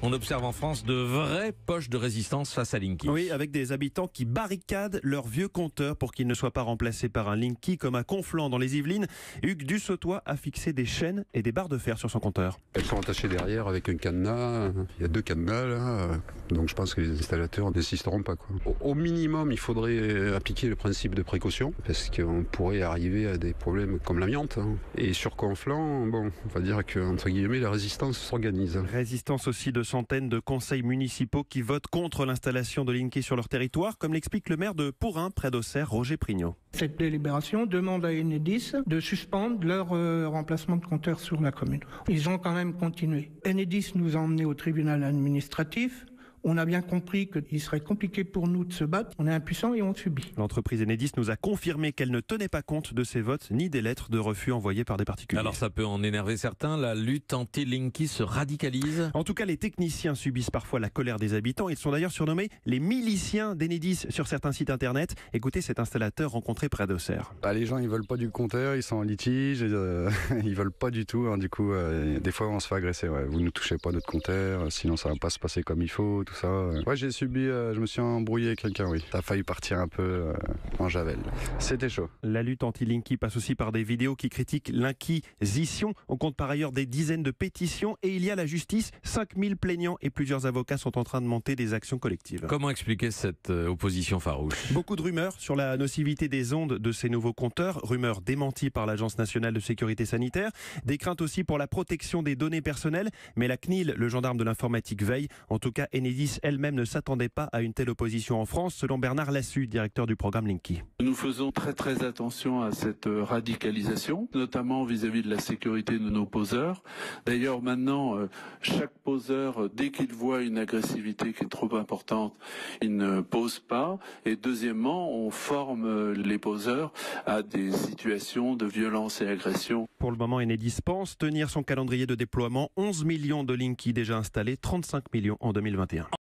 On observe en France de vraies poches de résistance face à Linky. Oui, avec des habitants qui barricadent leurs vieux compteurs pour qu'ils ne soient pas remplacés par un Linky, comme à Conflans dans les Yvelines. Hugues Dussautois a fixé des chaînes et des barres de fer sur son compteur. Elles sont attachées derrière avec un cadenas. Il y a 2 cadenas là. Donc je pense que les installateurs n'insisteront pas, quoi. Au minimum, il faudrait appliquer le principe de précaution parce qu'on pourrait arriver à des problèmes comme l'amiante. Et sur Conflans, bon, on va dire que entre guillemets la résistance s'organise. Résistance aussi de centaines de conseils municipaux qui votent contre l'installation de Linky sur leur territoire, comme l'explique le maire de Pourrin, près d'Auxerre, Roger Prignot. Cette délibération demande à Enedis de suspendre leur remplacement de compteur sur la commune. Ils ont quand même continué. Enedis nous a emmenés au tribunal administratif. On a bien compris qu'il serait compliqué pour nous de se battre. On est impuissants et on subit. L'entreprise Enedis nous a confirmé qu'elle ne tenait pas compte de ces votes ni des lettres de refus envoyées par des particuliers. Alors ça peut en énerver certains, la lutte anti-Linky se radicalise. En tout cas, les techniciens subissent parfois la colère des habitants. Ils sont d'ailleurs surnommés les miliciens d'Enedis sur certains sites internet. Écoutez cet installateur rencontré près d'Auxerre. Les gens, ils veulent pas du compteur, ils sont en litige, ils veulent pas du tout. Du coup, des fois, on se fait agresser. Ouais. Vous ne touchez pas notre compteur, sinon ça va pas se passer comme il faut. Tout ça. Ouais, j'ai subi, je me suis embrouillé avec quelqu'un, oui. Ça a failli partir un peu en javel. C'était chaud. La lutte anti-Linky passe aussi par des vidéos qui critiquent l'inquisition. On compte par ailleurs des dizaines de pétitions et il y a la justice. 5000 plaignants et plusieurs avocats sont en train de monter des actions collectives. Comment expliquer cette opposition farouche ? Beaucoup de rumeurs sur la nocivité des ondes de ces nouveaux compteurs, rumeurs démenties par l'Agence nationale de sécurité sanitaire, des craintes aussi pour la protection des données personnelles, mais la CNIL, le gendarme de l'informatique, veille. En tout cas, Enedis elle-même ne s'attendait pas à une telle opposition en France, selon Bernard Lassus, directeur du programme Linky. Nous faisons très attention à cette radicalisation, notamment vis-à-vis de la sécurité de nos poseurs. D'ailleurs, maintenant, chaque poseur, dès qu'il voit une agressivité qui est trop importante, il ne pose pas. Et deuxièmement, on forme les poseurs à des situations de violence et agression. Pour le moment, Enedis pense tenir son calendrier de déploiement. 11 millions de Linky déjà installés, 35 millions en 2021.